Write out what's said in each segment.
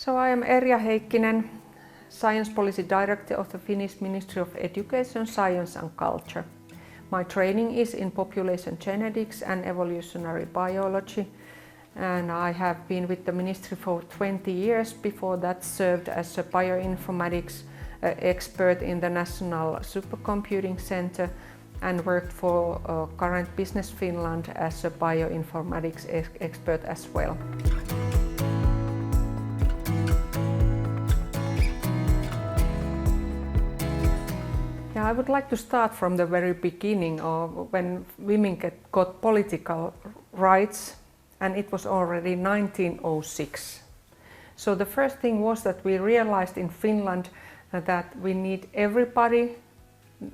So I am Erja Heikkinen, Science Policy Director of the Finnish Ministry of Education, Science and Culture. My training is in population genetics and evolutionary biology, and I have been with the ministry for 20 years. Before that, served as a bioinformatics expert in the National Supercomputing Center and worked for current Business Finland as a bioinformatics expert as well. Yeah, I would like to start from the very beginning of when women got political rights, and it was already 1906. So the first thing was that we realized in Finland that we need everybody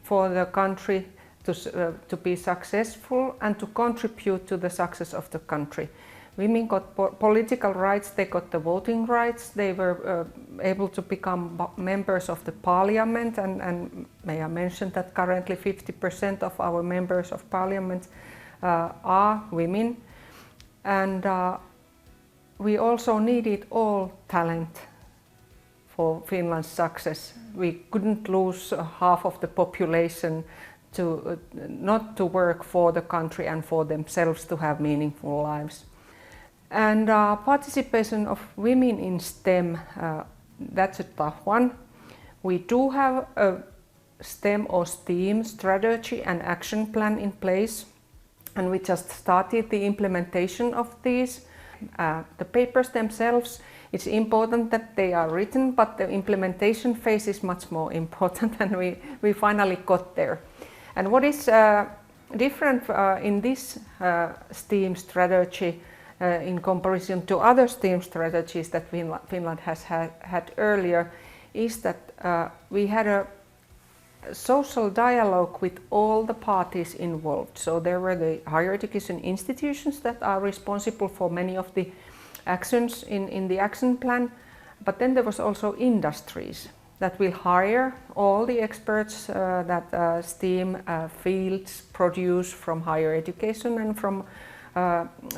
for the country to be successful and to contribute to the success of the country. Women got political rights, they got the voting rights, they were able to become members of the parliament, and may I mention that currently 50% of our members of parliament are women. And we also needed all talent for Finland's success. We couldn't lose half of the population not to work for the country and for themselves to have meaningful lives. And participation of women in STEM, that's a tough one. We do have a STEM or STEAM strategy and action plan in place, and we just started the implementation of these. The papers themselves, it's important that they are written, but the implementation phase is much more important, and we finally got there. And what is different in this STEAM strategy in comparison to other STEAM strategies that Finland has had earlier is that we had a social dialogue with all the parties involved. So there were the higher education institutions that are responsible for many of the actions in the action plan, but then there was also industries that will hire all the experts that STEAM fields produce from higher education and from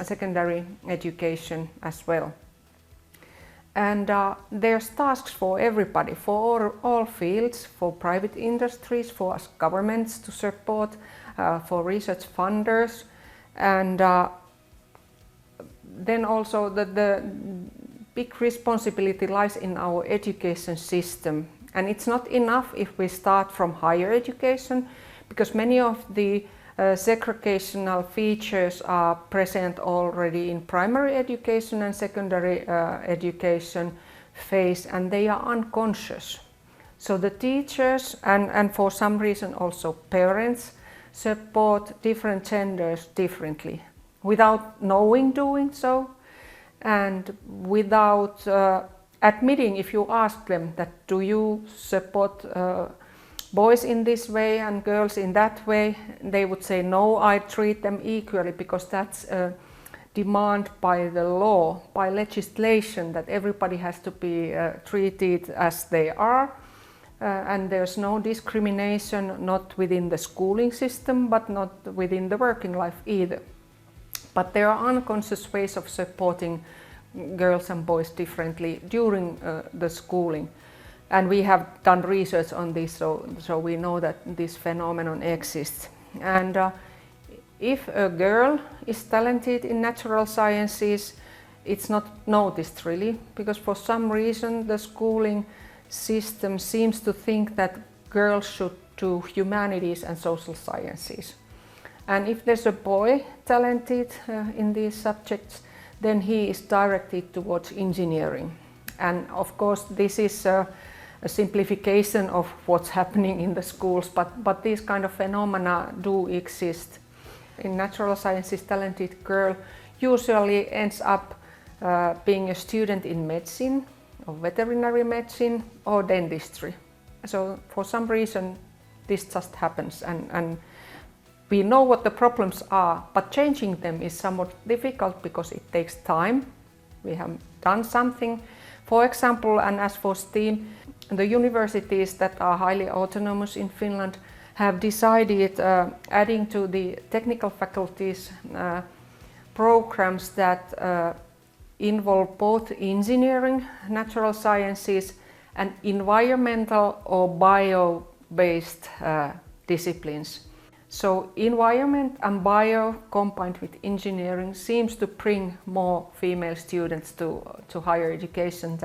secondary education as well. And there's tasks for everybody, for all fields, for private industries, for us governments to support, for research funders, and then also the big responsibility lies in our education system. And it's not enough if we start from higher education, because many of the segregational features are present already in primary education and secondary education phase, and they are unconscious. So the teachers and for some reason also parents support different genders differently without knowing doing so, and without admitting, if you ask them that do you support boys in this way and girls in that way, they would say no, I treat them equally, because that's a demand by the law, by legislation, that everybody has to be treated as they are, and there's no discrimination, not within the schooling system but not within the working life either. But there are unconscious ways of supporting girls and boys differently during the schooling. And we have done research on this, so we know that this phenomenon exists. And if a girl is talented in natural sciences, it's not noticed really, because for some reason the schooling system seems to think that girls should do humanities and social sciences. And if there's a boy talented in these subjects, then he is directed towards engineering. And of course this is a simplification of what's happening in the schools, but these kind of phenomena do exist. In natural sciences, talented girl usually ends up being a student in medicine, or veterinary medicine, or dentistry. So for some reason this just happens, and we know what the problems are, but changing them is somewhat difficult because it takes time. We have done something. For example, and as for STEAM, the universities that are highly autonomous in Finland have decided adding to the technical faculties programs that involve both engineering, natural sciences, and environmental or bio-based disciplines. So environment and bio combined with engineering seems to bring more female students to higher education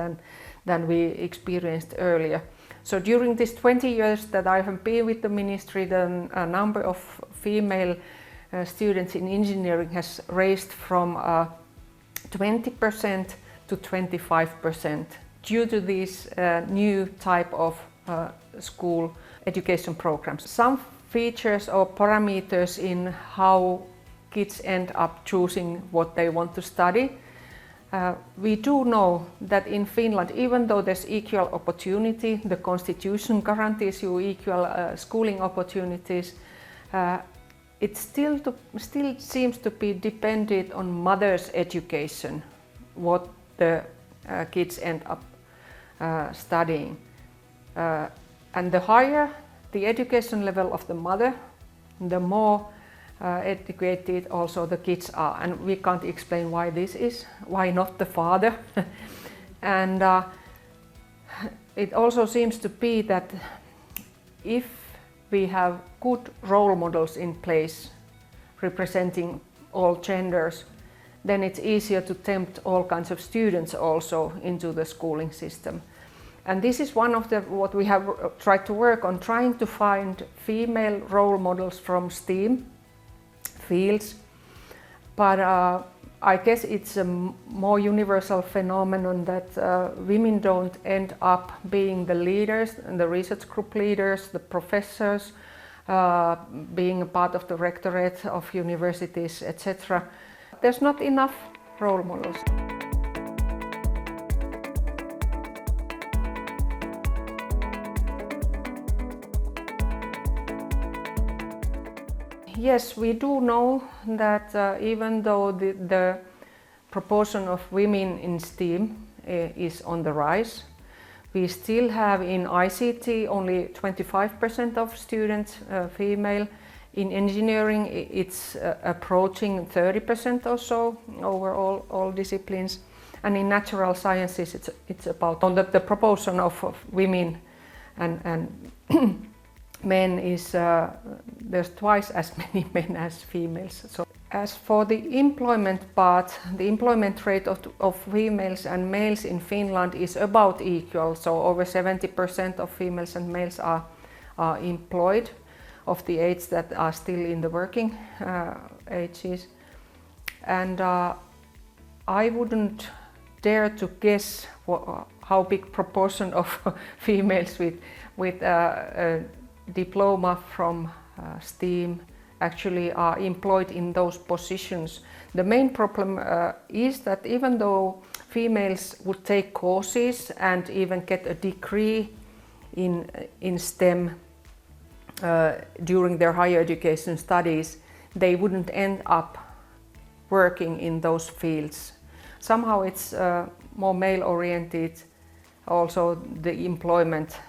than we experienced earlier. So during these 20 years that I have been with the ministry, the number of female students in engineering has raised from 20% to 25% due to these new type of school education programs. Some features or parameters in how kids end up choosing what they want to study. We do know that in Finland, even though there's equal opportunity, the constitution guarantees you equal schooling opportunities, it still seems to be dependent on mother's education, what the kids end up studying. And the higher the education level of the mother, the more educated also the kids are, and we can't explain why this is, why not the father. And it also seems to be that if we have good role models in place representing all genders, then it's easier to tempt all kinds of students also into the schooling system. And this is one of what we have tried to work on, trying to find female role models from STEAM fields. But I guess it's a more universal phenomenon that women don't end up being the leaders, the research group leaders, the professors, being a part of the rectorate of universities, etc. There's not enough role models. Yes, we do know that even though the proportion of women in STEAM is on the rise, we still have in ICT only 25% of students female. In engineering it's approaching 30% or so over all disciplines. And in natural sciences it's about the proportion of women and men is there's twice as many men as females. So as for the employment part, the employment rate of females and males in Finland is about equal. So over 70% of females and males are employed of the age that are still in the working ages. And I wouldn't dare to guess how big proportion of females with diploma from STEAM actually are employed in those positions. The main problem is that even though females would take courses and even get a degree in STEM during their higher education studies, they wouldn't end up working in those fields. Somehow it's more male-oriented, also the employment.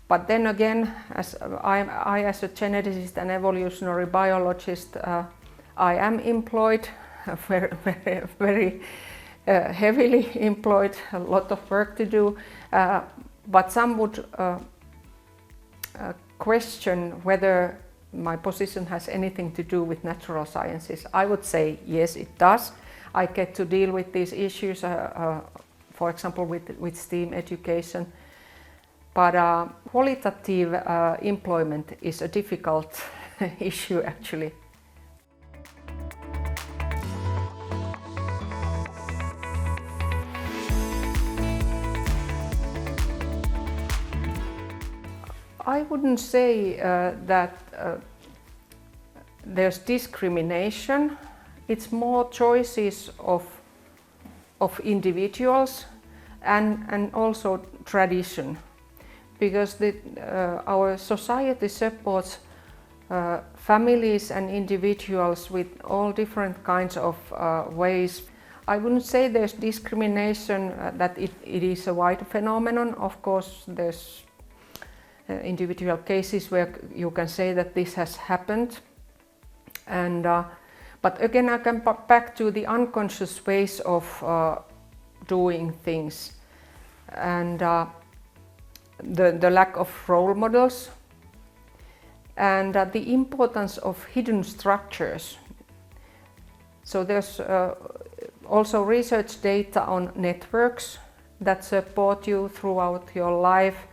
But then again, as I as a geneticist and evolutionary biologist, I am employed, very heavily employed, a lot of work to do. But some would question whether my position has anything to do with natural sciences. I would say yes, it does. I get to deal with these issues, for example, with STEAM education. But qualitative employment is a difficult issue actually. I wouldn't say that there's discrimination. It's more choices of individuals and also tradition. Because our society supports families and individuals with all different kinds of ways. I wouldn't say there's discrimination, that it is a wide phenomenon. Of course, there's individual cases where you can say that this has happened. But again, I come back to the unconscious ways of doing things and the lack of role models and the importance of hidden structures. So there's also research data on networks that support you throughout your life.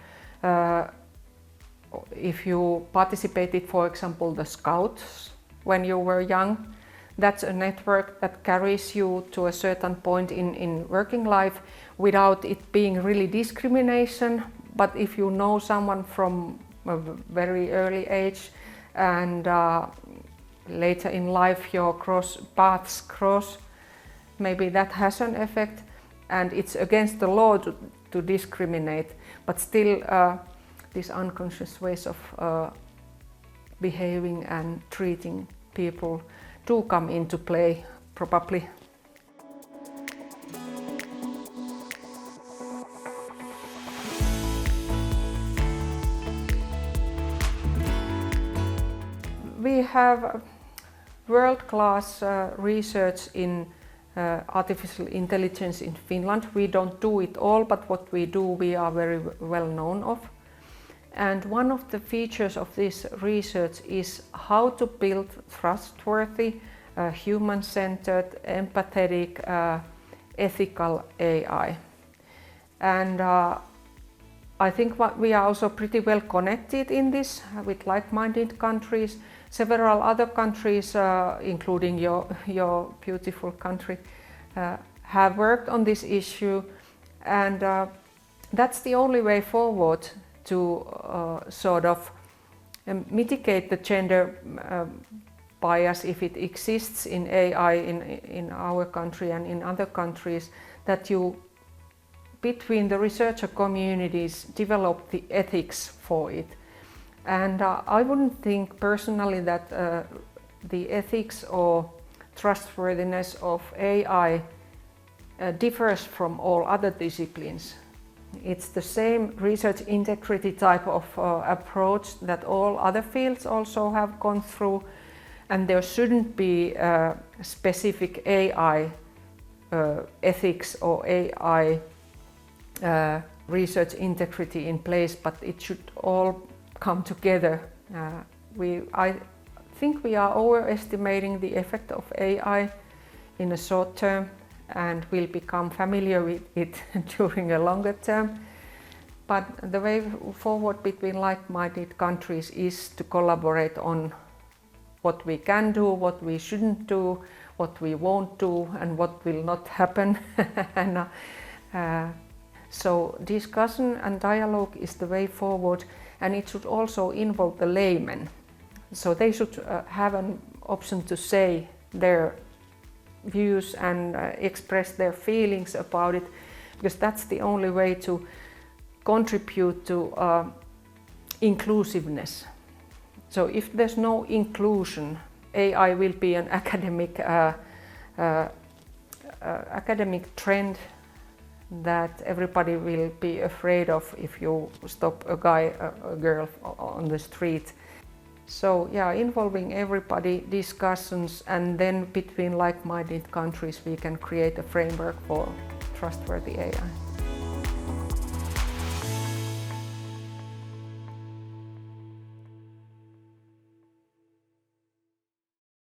If you participated, for example, the Scouts when you were young, that's a network that carries you to a certain point in working life without it being really discrimination. But if you know someone from a very early age and later in life your paths cross, maybe that has an effect, and it's against the law to discriminate, but still these unconscious ways of behaving and treating people do come into play, probably. We have world-class research in artificial intelligence in Finland. We don't do it all, but what we do we are very well known of. And one of the features of this research is how to build trustworthy, human-centered, empathetic, ethical AI. And I think we are also pretty well connected in this with like-minded countries. Several other countries, including your beautiful country, have worked on this issue, and that's the only way forward to sort of mitigate the gender bias if it exists in AI in our country and in other countries, that you between the researcher communities develop the ethics for it. And I wouldn't think personally that the ethics or trustworthiness of AI differs from all other disciplines. It's the same research integrity type of approach that all other fields also have gone through, and there shouldn't be specific AI ethics or AI research integrity in place, but it should all come together. I think we are overestimating the effect of AI in the short term, and will become familiar with it during a longer term. But the way forward between like-minded countries is to collaborate on what we can do, what we shouldn't do, what we won't do, and what will not happen. And, so discussion and dialogue is the way forward, and it should also involve the laymen. So they should have an option to say their views and express their feelings about it, because that's the only way to contribute to inclusiveness. So if there's no inclusion, AI will be an academic trend that everybody will be afraid of if you stop a guy, a girl on the street. So yeah, involving everybody, discussions, and then between like-minded countries we can create a framework for trustworthy AI.